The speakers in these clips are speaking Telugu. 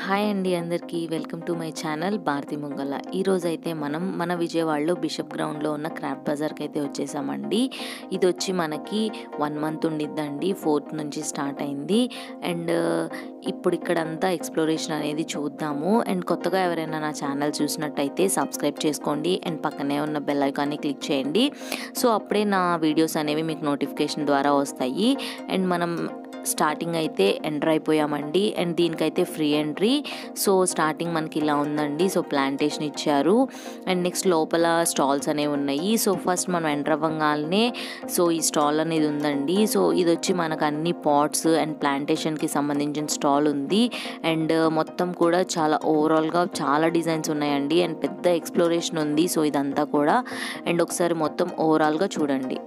హాయ్ అండి అందరికీ welcome to my channel Bharathi Mungala. ఈరోజైతే మనం మన విజయవాడలో బిషప్ గ్రౌండ్లో ఉన్న క్రాఫ్ట్ బజార్కి అయితే వచ్చేసామండి. ఇది వచ్చి మనకి 1 మంత్ ఉండిద్దండి. 4th నుంచి స్టార్ట్ అయింది. అండ్ ఇప్పుడు ఇక్కడంతా ఎక్స్ప్లోరేషన్ అనేది చూద్దాము. అండ్ కొత్తగా ఎవరైనా నా ఛానల్ చూసినట్టయితే సబ్స్క్రైబ్ చేసుకోండి అండ్ పక్కనే ఉన్న బెల్ ఐకాన్ని క్లిక్ చేయండి. సో అప్పుడే నా వీడియోస్ అనేవి మీకు నోటిఫికేషన్ ద్వారా వస్తాయి. అండ్ మనం స్టార్టింగ్ అయితే ఎంటర్ అయిపోయామండి. అండ్ దీనికైతే ఫ్రీ ఎంట్రీ. సో స్టార్టింగ్ మనకి ఇలా ఉందండి. సో ప్లాంటేషన్ ఇచ్చారు అండ్ నెక్స్ట్ లోపల స్టాల్స్ అనేవి ఉన్నాయి. సో ఫస్ట్ మనం ఎంటర్ అవ్వగానే సో ఈ స్టాల్ అనేది ఉందండి. సో ఇది వచ్చి మనకు అన్ని పాట్స్ అండ్ ప్లాంటేషన్కి సంబంధించిన స్టాల్ ఉంది. అండ్ మొత్తం కూడా చాలా ఓవరాల్గా చాలా డిజైన్స్ ఉన్నాయండి అండ్ పెద్ద ఎక్స్ప్లోరేషన్ ఉంది. సో ఇదంతా కూడా అండ్ ఒకసారి మొత్తం ఓవరాల్గా చూడండి.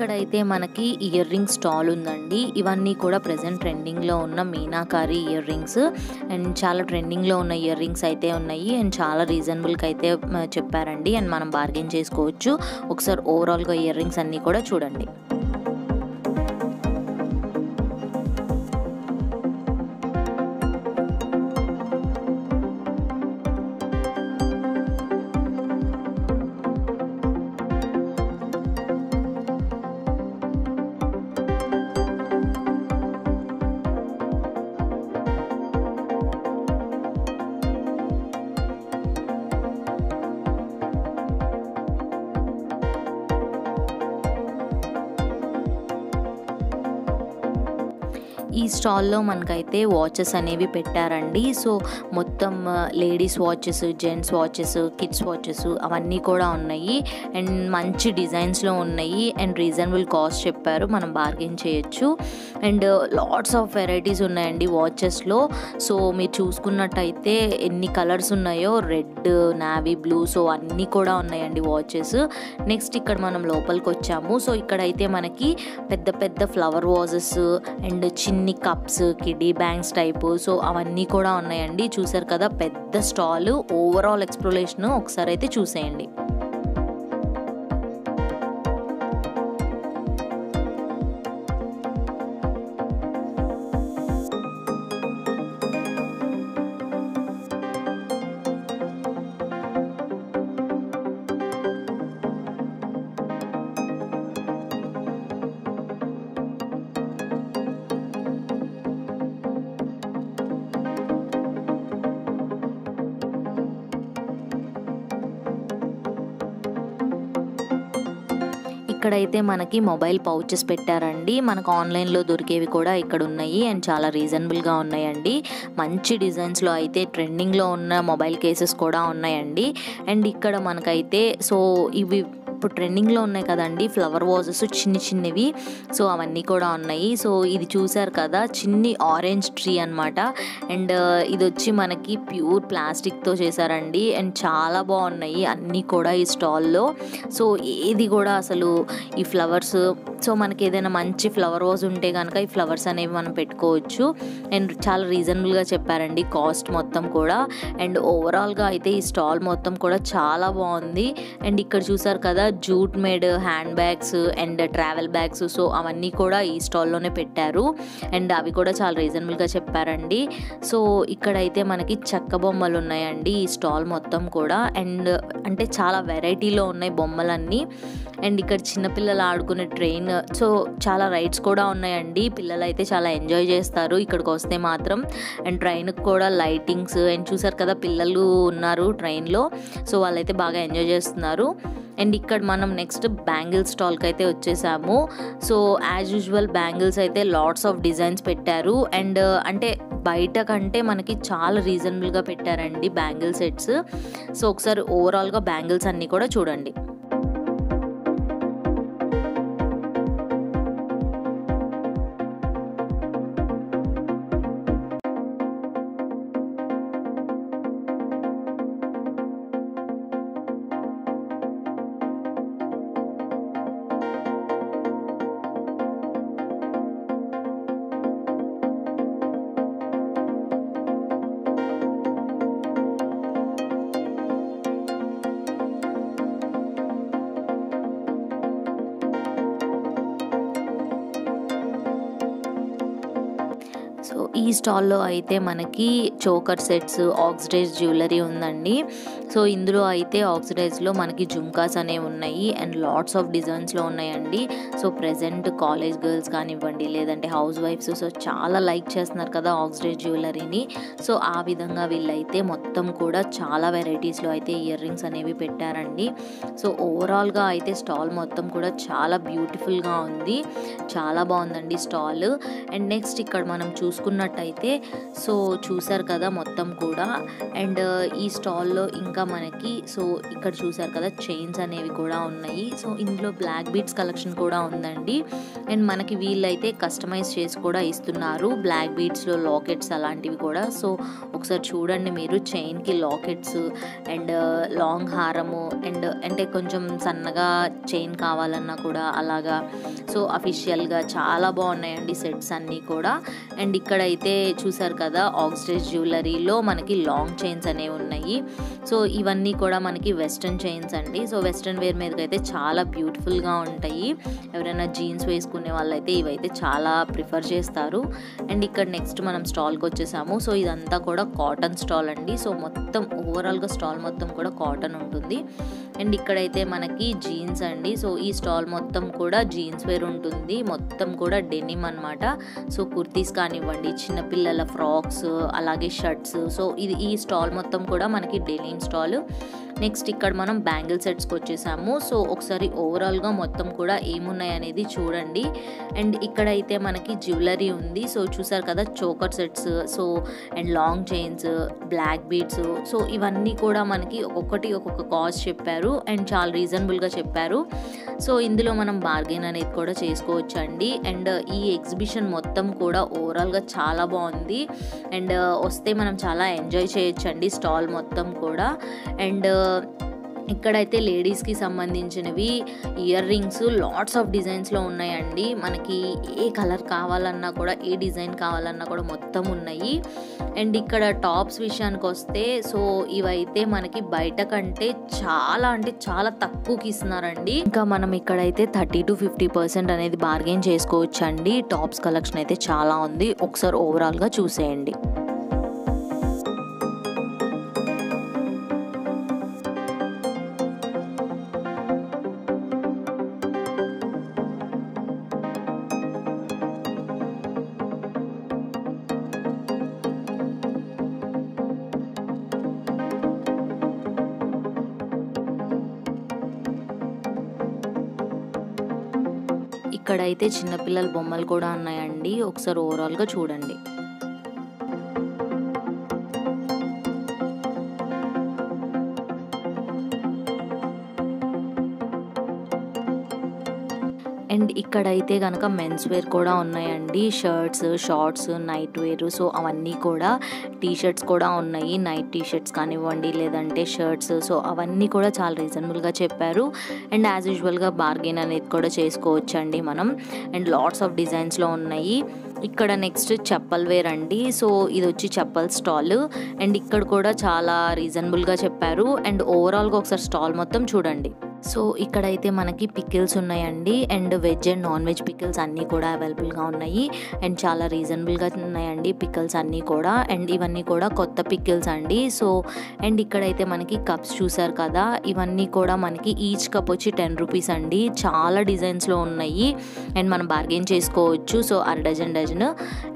ఇక్కడైతే మనకి ఇయర్ రింగ్ స్టాల్ ఉందండి. ఇవన్నీ కూడా ప్రెజెంట్ ట్రెండింగ్లో ఉన్న మీనాకారి ఇయర్ రింగ్స్ అండ్ చాలా ట్రెండింగ్లో ఉన్న ఇయర్ రింగ్స్ అయితే ఉన్నాయి అండ్ చాలా రీజనబుల్కి అయితే చెప్పారండి. అండ్ మనం బార్గెన్ చేసుకోవచ్చు. ఒకసారి ఓవరాల్గా ఇయర్ రింగ్స్ అన్నీ కూడా చూడండి. ఈ స్టాల్లో మనకైతే వాచెస్ అనేవి పెట్టారండి. సో మొత్తం ladies watches, gents watches, kids watches అవన్నీ కూడా ఉన్నాయి అండ్ మంచి డిజైన్స్లో ఉన్నాయి అండ్ రీజనబుల్ కాస్ట్ చెప్పారు. మనం బార్గెన్ చేయొచ్చు అండ్ లాట్స్ ఆఫ్ వెరైటీస్ ఉన్నాయండి వాచెస్లో. సో మీరు చూసుకున్నట్టయితే ఎన్ని కలర్స్ ఉన్నాయో, రెడ్, నావీ బ్లూ, సో అన్నీ కూడా ఉన్నాయండి వాచెస్. నెక్స్ట్ ఇక్కడ మనం లోపలికి వచ్చాము. సో ఇక్కడైతే మనకి పెద్ద పెద్ద ఫ్లవర్ వాజెస్ అండ్ చిన్ని cups, kiddie bangs type, so అవన్నీ కూడా ఉన్నాయండి. చూసారు కదా పెద్ద స్టాల్. ఓవరాల్ ఎక్స్ప్లోరేషన్ ఒకసారి అయితే చూసేయండి. ఇక్కడైతే మనకి మొబైల్ పౌచెస్ పెట్టారండి. మనకు ఆన్లైన్లో దొరికేవి కూడా ఇక్కడ ఉన్నాయి అండ్ చాలా రీజనబుల్గా ఉన్నాయండి. మంచి డిజైన్స్లో అయితే ట్రెండింగ్లో ఉన్న మొబైల్ కేసెస్ కూడా ఉన్నాయండి. అండ్ ఇక్కడ మనకైతే సో ఇవి ఇప్పుడు ట్రెండింగ్లో ఉన్నాయి కదండి ఫ్లవర్ వాజెస్ చిన్ని చిన్నవి, సో అవన్నీ కూడా ఉన్నాయి. సో ఇది చూసారు కదా చిన్ని ఆరెంజ్ ట్రీ అనమాట. అండ్ ఇది వచ్చి మనకి ప్యూర్ ప్లాస్టిక్తో చేశారండి అండ్ చాలా బాగున్నాయి అన్నీ కూడా ఈ స్టాల్లో. సో ఏది కూడా అసలు ఈ ఫ్లవర్స్, సో మనకి ఏదైనా మంచి ఫ్లవర్ వాజ్ ఉంటే కనుక ఈ ఫ్లవర్స్ అనేవి మనం పెట్టుకోవచ్చు అండ్ చాలా రీజనబుల్గా చెప్పారండి కాస్ట్ మొత్తం కూడా. అండ్ ఓవరాల్గా అయితే ఈ స్టాల్ మొత్తం కూడా చాలా బాగుంది. అండ్ ఇక్కడ చూసారు కదా jute made hand bags and travel bags, so అవన్నీ కూడా ఈ స్టాల్లోనే పెట్టారు అండ్ అవి కూడా చాలా రీజనబుల్గా చెప్పారండి. సో ఇక్కడైతే మనకి చెక్క బొమ్మలు ఉన్నాయండి ఈ స్టాల్ మొత్తం కూడా. అండ్ అంటే చాలా వెరైటీలో ఉన్నాయి బొమ్మలన్నీ. అండ్ ఇక్కడ చిన్నపిల్లలు ఆడుకునే ట్రైన్, సో చాలా రైడ్స్ కూడా ఉన్నాయండి. పిల్లలు అయితే చాలా ఎంజాయ్ చేస్తారు ఇక్కడికి వస్తే మాత్రం. అండ్ ట్రైన్కి కూడా లైటింగ్స్ అండ్ చూసారు కదా పిల్లలు ఉన్నారు ట్రైన్లో, సో వాళ్ళైతే బాగా ఎంజాయ్ చేస్తున్నారు. అండ్ ఇక్కడ మనం నెక్స్ట్ బ్యాంగిల్ స్టాల్కి అయితే వచ్చేసాము. సో యాజ్ యూజువల్ బ్యాంగిల్స్ అయితే లాట్స్ ఆఫ్ డిజైన్స్ పెట్టారు అండ్ అంటే బయట కంటే మనకి చాలా రీజనబుల్గా పెట్టారండి బ్యాంగిల్ సెట్స్. సో ఒకసారి ఓవరాల్గా బ్యాంగిల్స్ అన్నీ కూడా చూడండి. సో ఈ స్టాల్లో అయితే మనకి చోకర్ సెట్స్, ఆక్సిడైజ్ జ్యువెలరీ ఉందండి. సో ఇందులో అయితే ఆక్సిడైజ్లో మనకి జుమ్కాస్ అనేవి ఉన్నాయి అండ్ లాట్స్ ఆఫ్ డిజైన్స్లో ఉన్నాయండి. సో ప్రెజెంట్ కాలేజ్ గర్ల్స్ కానివ్వండి, లేదంటే హౌస్ వైఫ్స్ సో చాలా లైక్ చేస్తున్నారు కదా ఆక్సిడైజ్ జ్యువెలరీని. సో ఆ విధంగా వీళ్ళైతే మొత్తం కూడా చాలా వెరైటీస్లో అయితే ఇయర్ రింగ్స్ అనేవి పెట్టారండి. సో ఓవరాల్గా అయితే స్టాల్ మొత్తం కూడా చాలా బ్యూటిఫుల్గా ఉంది, చాలా బాగుందండి స్టాల్. అండ్ నెక్స్ట్ ఇక్కడ మనం చూసుకున్నట్టయితే సో చూసారు కదా మొత్తం కూడా. అండ్ ఈ స్టాల్లో ఇంకా మనకి సో ఇక్కడ చూసారు కదా చైన్స్ అనేవి కూడా ఉన్నాయి. సో ఇందులో బ్లాక్ బీడ్స్ కలెక్షన్ కూడా ఉందండి. అండ్ మనకి వీళ్ళైతే కస్టమైజ్ చేసి కూడా ఇస్తున్నారు బ్లాక్ బీడ్స్లో లాకెట్స్ అలాంటివి కూడా. సో ఒకసారి చూడండి మీరు, చైన్కి లాకెట్స్ అండ్ లాంగ్ హారము అండ్ అంటే కొంచెం సన్నగా చైన్ కావాలన్నా కూడా అలాగా. సో అఫీషియల్గా చాలా బాగున్నాయండి సెట్స్ అన్నీ కూడా. అండ్ ఇక్కడైతే చూసారు కదా ఆక్సిడైజ్ జ్యువెలరీలో మనకి లాంగ్ చైన్స్ అనేవి ఉన్నాయి. సో ఇవన్నీ కూడా మనకి వెస్ట్రన్ చైన్స్ అండి. సో వెస్ట్రన్ వేర్ మీదకి అయితే చాలా బ్యూటిఫుల్గా ఉంటాయి. ఎవరైనా జీన్స్ వేసుకునే వాళ్ళైతే ఇవైతే చాలా ప్రిఫర్ చేస్తారు. అండ్ ఇక్కడ నెక్స్ట్ మనం స్టాల్కి వచ్చేసాము. సో ఇదంతా కూడా కాటన్ స్టాల్ అండి. సో మొత్తం ఓవరాల్గా స్టాల్ మొత్తం కూడా కాటన్ ఉంటుంది. అండ్ ఇక్కడైతే మనకి జీన్స్ అండి. సో ఈ స్టాల్ మొత్తం కూడా జీన్స్ వేర్ ఉంటుంది, మొత్తం కూడా డెనిమ్ అనమాట. సో కుర్తీస్ కానివ్వండి, చిన్నపిల్లల ఫ్రాక్స్, అలాగే షర్ట్స్. సో ఈ స్టాల్ మొత్తం కూడా మనకి డెనిమ్ స్టాల్. నెక్స్ట్ ఇక్కడ మనం బ్యాంగిల్ సెట్స్కి వచ్చేసాము. సో ఒకసారి ఓవరాల్గా మొత్తం కూడా ఏమున్నాయి అనేది చూడండి. అండ్ ఇక్కడైతే మనకి జ్యువెలరీ ఉంది. సో చూసారు కదా choker sets, so and long chains, black beads. So ఇవన్నీ కూడా మనకి ఒక్కొక్కటి ఒక్కొక్క కాస్ట్ చెప్పారు అండ్ చాలా రీజనబుల్గా చెప్పారు. సో ఇందులో మనం బార్గెన్ అనేది కూడా చేసుకోవచ్చు అండి. అండ్ ఈ ఎగ్జిబిషన్ మొత్తం కూడా ఓవరాల్గా చాలా బాగుంది. అండ్ వస్తే మనం చాలా ఎంజాయ్ చేయొచ్చు అండి స్టాల్ మొత్తం కూడా. అండ్ ఇక్కడైతే లేడీస్కి సంబంధించినవి ఇయర్ రింగ్స్ లాట్స్ ఆఫ్ డిజైన్స్లో ఉన్నాయండి. మనకి ఏ కలర్ కావాలన్నా కూడా, ఏ డిజైన్ కావాలన్నా కూడా మొత్తం ఉన్నాయి. అండ్ ఇక్కడ టాప్స్ విషయానికి వస్తే సో ఇవైతే మనకి బయట కంటే చాలా అంటే చాలా తక్కువకి ఇస్తున్నారండి. ఇంకా మనం ఇక్కడైతే 30 to 50% అనేది బార్గెన్ చేసుకోవచ్చు అండి. టాప్స్ కలెక్షన్ అయితే చాలా ఉంది, ఒకసారి ఓవరాల్గా చూసేయండి. ఇక్కడైతే చిన్నపిల్లల బొమ్మలు కూడా ఉన్నాయండి, ఒకసారి ఓవరాల్గా చూడండి. అండ్ ఇక్కడైతే కనుక మెన్స్ వేర్ కూడా ఉన్నాయండి. Shirts, shorts, night wear. So అవన్నీ కూడా టీ షర్ట్స్ కూడా ఉన్నాయి, నైట్ టీ షర్ట్స్ కానివ్వండి లేదంటే షర్ట్స్. సో అవన్నీ కూడా చాలా రీజనబుల్గా చెప్పారు. అండ్ యాజ్ యూజువల్గా బార్గెన్ అనేది కూడా చేసుకోవచ్చు అండి మనం. అండ్ లాట్స్ ఆఫ్ డిజైన్స్లో ఉన్నాయి. ఇక్కడ నెక్స్ట్ చెప్పల్ వేర్ అండి. సో ఇది వచ్చి చెప్పల్ స్టాల్. అండ్ ఇక్కడ కూడా చాలా రీజనబుల్గా చెప్పారు. అండ్ ఓవరాల్గా ఒకసారి స్టాల్ మొత్తం చూడండి. సో ఇక్కడైతే మనకి పికిల్స్ ఉన్నాయండి. And veg and non veg pickles అన్నీ కూడా అవైలబుల్గా ఉన్నాయి. అండ్ చాలా రీజనబుల్గా ఉన్నాయండి పికిల్స్ అన్నీ కూడా. అండ్ ఇవన్నీ కూడా కొత్త పికిల్స్ అండి. సో అండ్ ఇక్కడైతే మనకి కప్స్ చూసారు కదా, ఇవన్నీ కూడా మనకి ఈచ్ కప్ వచ్చి 10 రూపీస్ అండి. చాలా డిజైన్స్లో ఉన్నాయి అండ్ మనం బార్గెన్ చేసుకోవచ్చు. సో అర డజన్.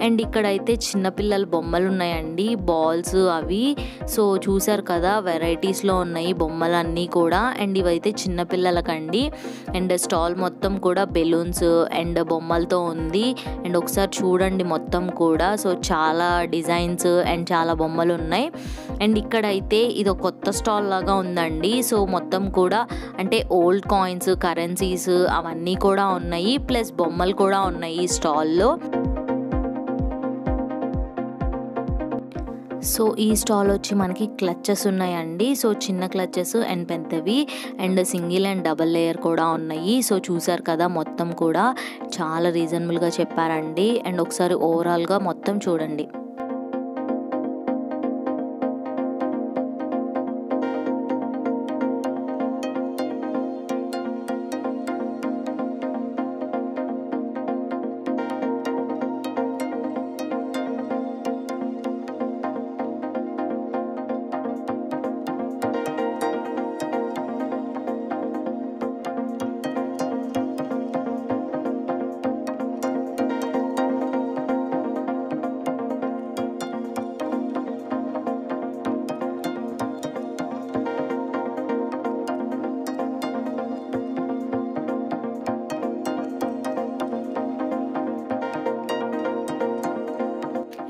అండ్ ఇక్కడైతే చిన్నపిల్లల బొమ్మలు ఉన్నాయండి, బాల్స్ అవి. సో చూసారు కదా వెరైటీస్లో ఉన్నాయి బొమ్మలు అన్నీ కూడా. అండ్ ఇవైతే చిన్నపిల్లలకండి. అండ్ స్టాల్ మొత్తం కూడా బెలూన్స్ అండ్ బొమ్మలతో ఉంది. అండ్ ఒకసారి చూడండి మొత్తం కూడా. సో చాలా డిజైన్స్ అండ్ చాలా బొమ్మలు ఉన్నాయి. అండ్ ఇక్కడైతే ఇది ఒక కొత్త స్టాల్ లాగా ఉందండి. సో మొత్తం కూడా అంటే ఓల్డ్ కాయిన్స్, కరెన్సీస్ అవన్నీ కూడా ఉన్నాయి, ప్లస్ బొమ్మలు కూడా ఉన్నాయి ఈ స్టాల్లో. సో ఈ స్టాల్ వచ్చి మనకి క్లచెస్ ఉన్నాయండి. సో చిన్న క్లచెస్ అండ్ పెద్దవి and single and double layer కూడా ఉన్నాయి. సో చూసారు కదా మొత్తం కూడా చాలా రీజనబుల్గా చెప్పారండి. అండ్ ఒకసారి ఓవరాల్గా మొత్తం చూడండి.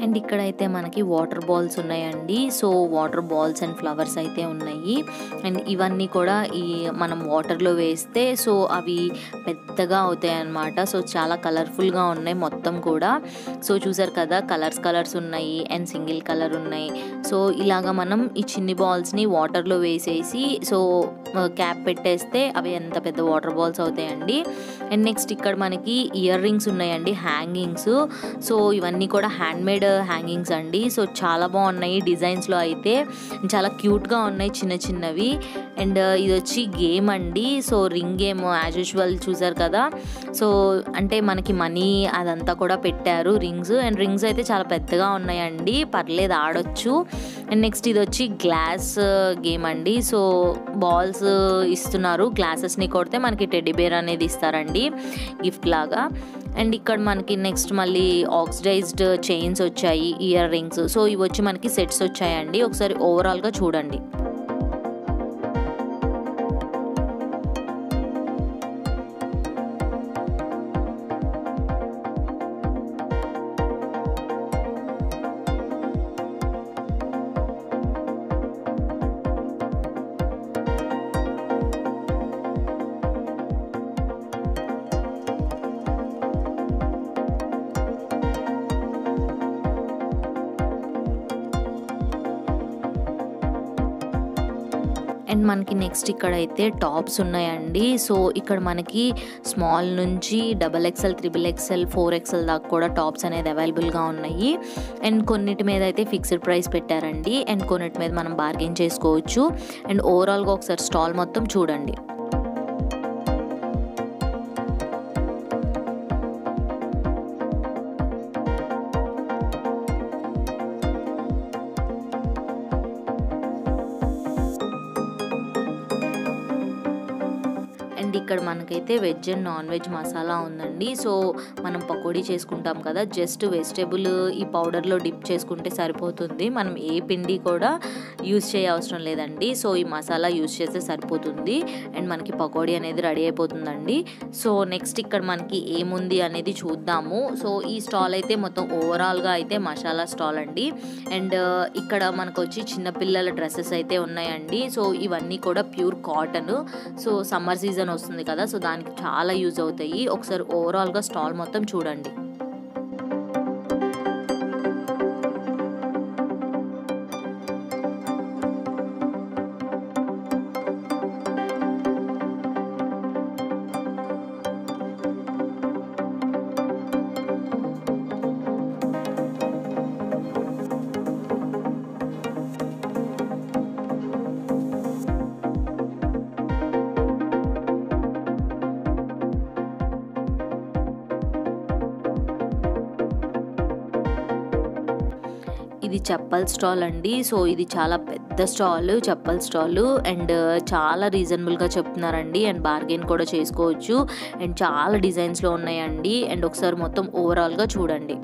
అండ్ ఇక్కడైతే మనకి వాటర్ బాల్స్ ఉన్నాయండి. So water balls and flowers అయితే ఉన్నాయి. అండ్ ఇవన్నీ కూడా మనం వాటర్లో వేస్తే సో అవి పెద్దగా అవుతాయి అన్నమాట. సో చాలా కలర్ఫుల్గా ఉన్నాయి మొత్తం కూడా. సో చూసారు కదా, కలర్స్ ఉన్నాయి అండ్ సింగిల్ కలర్ ఉన్నాయి. సో ఇలాగా మనం ఈ చిన్ని బాల్స్ని వాటర్లో వేసేసి సో క్యాప్ పెట్టేస్తే అవి ఎంత పెద్ద వాటర్ బాల్స్ అవుతాయండి. అండ్ నెక్స్ట్ ఇక్కడ మనకి ఇయర్ రింగ్స్ ఉన్నాయండి, హ్యాంగింగ్స్. సో ఇవన్నీ కూడా హ్యాండ్మేడ్ హ్యాంగింగ్స్ అండి. సో చాలా బాగున్నాయి డిజైన్స్లో అయితే, చాలా క్యూట్గా ఉన్నాయి చిన్నవి. అండ్ ఇది వచ్చి గేమ్ అండి. So ring game as usual చూసారు కదా. సో అంటే మనకి మనీ అదంతా కూడా పెట్టారు రింగ్స్. అండ్ రింగ్స్ అయితే చాలా పెద్దగా ఉన్నాయండి, పర్లేదు ఆడొచ్చు. అండ్ నెక్స్ట్ ఇది వచ్చి గ్లాస్ గేమ్ అండి. సో బాల్స్ ఇస్తున్నారు, గ్లాసెస్ని కొడితే మనకి టెడ్డీ బేర్ అనేది ఇస్తారండి గిఫ్ట్ లాగా. అండ్ ఇక్కడ మనకి నెక్స్ట్ మళ్ళీ ఆక్సిడైజ్డ్ చైన్స్ వచ్చాయి, ఇయర్ రింగ్స్. సో ఇవి వచ్చి మనకి సెట్స్ వచ్చాయండి. ఒకసారి ఓవరాల్గా చూడండి. అండ్ మనకి నెక్స్ట్ ఇక్కడైతే టాప్స్ ఉన్నాయండి. సో ఇక్కడ మనకి స్మాల్ నుంచి XXL, XXL, 4XL దాకా కూడా టాప్స్ అనేది అవైలబుల్గా ఉన్నాయి. అండ్ కొన్నిటి మీద అయితే ఫిక్స్డ్ ప్రైస్ పెట్టారండి, అండ్ కొన్నిటి మీద మనం బార్గెన్ చేసుకోవచ్చు. అండ్ ఓవరాల్గా ఒకసారి స్టాల్ మొత్తం చూడండి. అండ్ ఇక్కడ మనకైతే veg and non veg masala ఉందండి. సో మనం పకోడీ చేసుకుంటాం కదా, జస్ట్ వెజిటేబుల్ ఈ పౌడర్లో డిప్ చేసుకుంటే సరిపోతుంది. మనం ఏ పిండి కూడా యూజ్ చేయ అవసరం లేదండి. సో ఈ మసాలా యూజ్ చేస్తే సరిపోతుంది అండ్ మనకి పకోడీ అనేది రెడీ అయిపోతుందండి. సో నెక్స్ట్ ఇక్కడ మనకి ఏముంది అనేది చూద్దాము. సో ఈ స్టాల్ అయితే మొత్తం ఓవరాల్గా అయితే మసాలా స్టాల్ అండి. అండ్ ఇక్కడ మనకు వచ్చి చిన్నపిల్లల డ్రెస్సెస్ అయితే ఉన్నాయండి. సో ఇవన్నీ కూడా pure cotton. So summer season వస్తుంది కదా, సో దానికి చాలా యూజ్ అవుతాయి. ఒకసారి ఓవరాల్గా స్టాల్ మొత్తం చూడండి. ఇది చెప్పల్ స్టాల్ అండి. సో ఇది చాలా పెద్ద స్టాల్, చెప్పల్ స్టాల్. అండ్ చాలా రీజనబుల్గా చెప్తున్నారండి, అండ్ బార్గెన్ కూడా చేసుకోవచ్చు. అండ్ చాలా డిజైన్స్లో ఉన్నాయండి. అండ్ ఒకసారి మొత్తం ఓవరాల్గా చూడండి.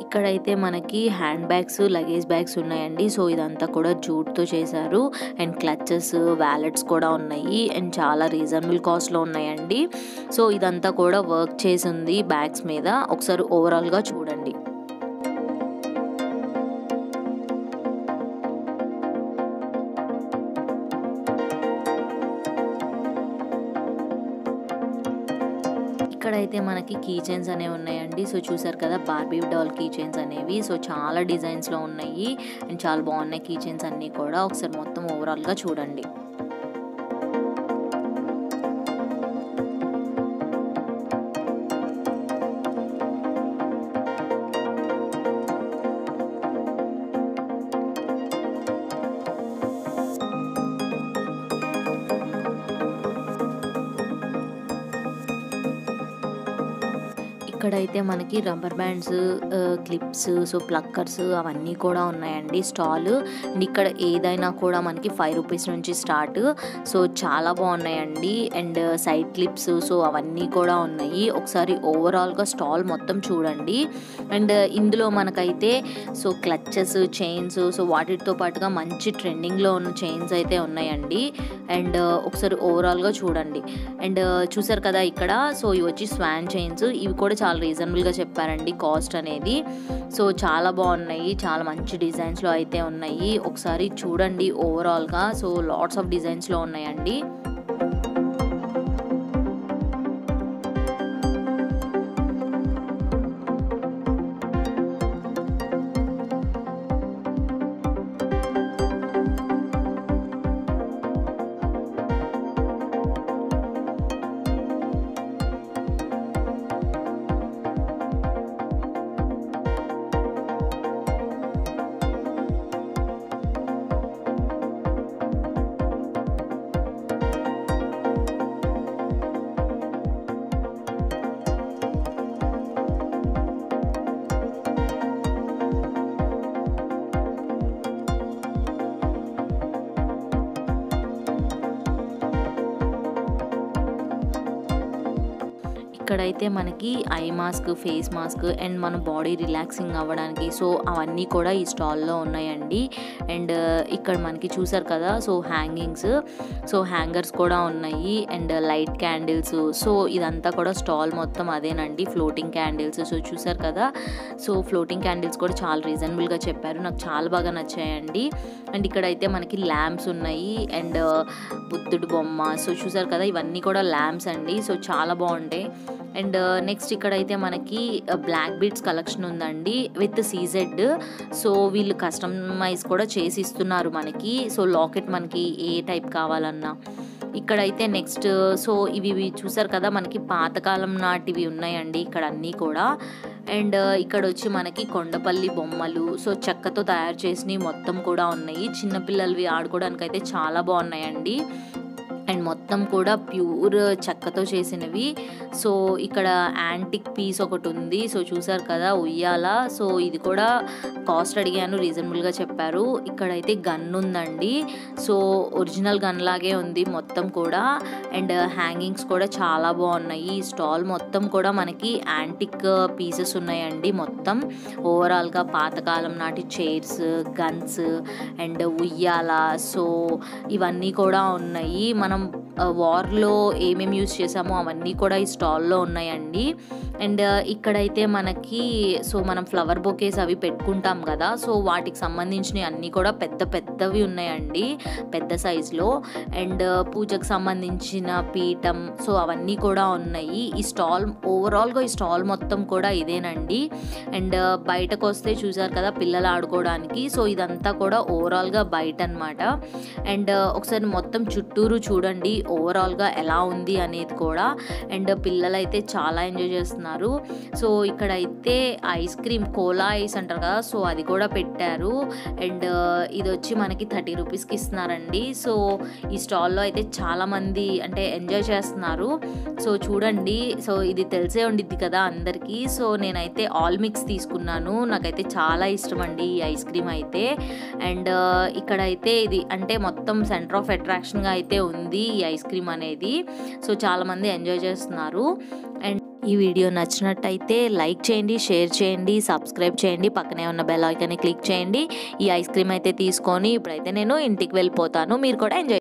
ఇక్కడైతే మనకి హ్యాండ్ బ్యాగ్స్, లగేజ్ బ్యాగ్స్ ఉన్నాయండి. సో ఇదంతా కూడా జూట్తో చేశారు. అండ్ క్లచెస్, వ్యాలెట్స్ కూడా ఉన్నాయి. అండ్ చాలా రీజనబుల్ కాస్ట్లో ఉన్నాయండి. సో ఇదంతా కూడా వర్క్ చేసి ఉంది బ్యాగ్స్ మీద. ఒకసారి ఓవరాల్గా చూడండి. ఇక్కడైతే మనకి కీ చైన్స్ అనేవి ఉన్నాయండి. సో చూసారు కదా, బార్బీ డాల్ కీ చైన్స్ అనేవి. సో చాలా డిజైన్స్లో ఉన్నాయి అండ్ చాలా బాగున్నాయి కీ చైన్స్ అన్నీ కూడా. ఒకసారి మొత్తం ఓవరాల్గా చూడండి. ఇక్కడైతే మనకి rubber bands, clips, so pluckers అవన్నీ కూడా ఉన్నాయండి స్టాల్. అండ్ ఇక్కడ ఏదైనా కూడా మనకి 5 రూపీస్ నుంచి స్టార్ట్. సో చాలా బాగున్నాయండి. అండ్ సైడ్ క్లిప్స్ సో అవన్నీ కూడా ఉన్నాయి. ఒకసారి ఓవరాల్గా స్టాల్ మొత్తం చూడండి. అండ్ ఇందులో మనకైతే సో క్లచెస్, చైన్స్, సో వాటితో పాటుగా మంచి ట్రెండింగ్లో ఉన్న చైన్స్ అయితే ఉన్నాయండి. అండ్ ఒకసారి ఓవరాల్గా చూడండి. అండ్ చూసారు కదా ఇక్కడ, సో ఇవి వచ్చి స్వాన్ చైన్స్. ఇవి కూడా చాలా రీజనబుల్గా చెప్పారండి కాస్ట్ అనేది. సో చాలా బాగున్నాయి, చాలా మంచి డిజైన్స్లో అయితే ఉన్నాయి. ఒకసారి చూడండి ఓవరాల్గా. సో లాట్స్ ఆఫ్ డిజైన్స్లో ఉన్నాయండి. ఇక్కడైతే మనకి eye mask, face mask and మన బాడీ రిలాక్సింగ్ అవ్వడానికి సో అవన్నీ కూడా ఈ స్టాల్లో ఉన్నాయండి. అండ్ ఇక్కడ మనకి చూసారు కదా, సో హ్యాంగింగ్స్, సో హ్యాంగర్స్ కూడా ఉన్నాయి. అండ్ లైట్ క్యాండిల్స్, సో ఇదంతా కూడా స్టాల్ మొత్తం అదేనండి, ఫ్లోటింగ్ క్యాండిల్స్. సో చూసారు కదా, సో ఫ్లోటింగ్ క్యాండిల్స్ కూడా చాలా రీజనబుల్గా చెప్పారు, నాకు చాలా బాగా నచ్చాయండి. అండ్ ఇక్కడైతే మనకి ల్యాంప్స్ ఉన్నాయి. అండ్ బుద్ధుడు బొమ్మ, సో చూసారు కదా ఇవన్నీ కూడా ల్యాంప్స్ అండి. సో చాలా బాగుంటాయి. అండ్ నెక్స్ట్ ఇక్కడైతే మనకి బ్లాక్ బీడ్స్ కలెక్షన్ ఉందండి విత్ సీజెడ్. సో వీళ్ళు కస్టమైజ్ కూడా చేసి ఇస్తున్నారు మనకి. సో లాకెట్ మనకి ఏ టైప్ కావాలన్నా. ఇక్కడైతే నెక్స్ట్ సో ఇవి చూసారు కదా, మనకి పాతకాలం నాటివి ఉన్నాయండి ఇక్కడ అన్నీ కూడా. అండ్ ఇక్కడ వచ్చి మనకి కొండపల్లి బొమ్మలు, సో చెక్కతో తయారు చేసినవి మొత్తం కూడా ఉన్నాయి. చిన్నపిల్లలవి ఆడుకోవడానికి అయితే చాలా బాగున్నాయండి. అండ్ మొత్తం కూడా ప్యూర్ చెక్కతో చేసినవి. సో ఇక్కడ యాంటిక్ పీస్ ఒకటి ఉంది. సో చూసారు కదా ఉయ్యాల, సో ఇది కూడా కాస్ట్ అడిగాను, రీజనబుల్గా చెప్పారు. ఇక్కడైతే గన్ ఉందండి, సో ఒరిజినల్ గన్ లాగే ఉంది మొత్తం కూడా. అండ్ హ్యాంగింగ్స్ కూడా చాలా బాగున్నాయి. ఈ స్టాల్ మొత్తం కూడా మనకి యాంటిక్ పీసెస్ ఉన్నాయండి మొత్తం ఓవరాల్గా. పాతకాలం నాటి చైర్స్, గన్స్ అండ్ ఉయ్యాల, సో ఇవన్నీ కూడా ఉన్నాయి. మనం వార్లో ఏమేమి యూజ్ చేసామో అవన్నీ కూడా ఈ స్టాల్లో ఉన్నాయండి. అండ్ ఇక్కడైతే మనకి సో మనం ఫ్లవర్ బొకేస్ అవి పెట్టుకుంటాం కదా, సో వాటికి సంబంధించినవి అన్నీ కూడా పెద్ద పెద్దవి ఉన్నాయండి, పెద్ద సైజులో. అండ్ పూజకు సంబంధించిన పీఠం, సో అవన్నీ కూడా ఉన్నాయి. ఈ స్టాల్ ఓవరాల్గా ఈ స్టాల్ మొత్తం కూడా ఇదేనండి. అండ్ బయటకు వస్తే చూసారు కదా పిల్లలు ఆడుకోవడానికి, సో ఇదంతా కూడా ఓవరాల్గా బయట అనమాట. అండ్ ఒకసారి మొత్తం చుట్టూరు చూడండి ఓవరాల్గా ఎలా ఉంది అనేది కూడా. అండ్ పిల్లలైతే చాలా ఎంజాయ్ చేస్తున్నారు. సో ఇక్కడైతే ఐస్ క్రీమ్, కోలా ఐస్ అంటారు కదా, సో అది కూడా పెట్టారు. అండ్ ఇది వచ్చి మనకి 30 రూపీస్కి ఇస్తున్నారండి. సో ఈ స్టాల్లో అయితే చాలామంది అంటే ఎంజాయ్ చేస్తున్నారు. సో చూడండి, సో ఇది తెలిసే ఉండిద్ది కదా అందరికీ. సో నేనైతే ఆల్ మిక్స్ తీసుకున్నాను, నాకైతే చాలా ఇష్టం అండి ఈ ఐస్ క్రీమ్ అయితే. అండ్ ఇక్కడైతే ఇది అంటే మొత్తం సెంటర్ ఆఫ్ అట్రాక్షన్గా అయితే ఉంది ఈ ఐస్ క్రీమ్ అనేది. సో చాలామంది ఎంజాయ్ చేస్తున్నారు. అండ్ ఈ వీడియో నచ్చినట్టయితే లైక్ చేయండి, షేర్ చేయండి, సబ్స్క్రైబ్ చేయండి, పక్కనే ఉన్న బెల్ ఐకాన్ని క్లిక్ చేయండి. ఈ ఐస్ క్రీమ్ అయితే తీసుకొని ఇప్పుడైతే నేను ఇంటికి వెళ్ళిపోతాను. మీరు కూడా ఎంజాయ్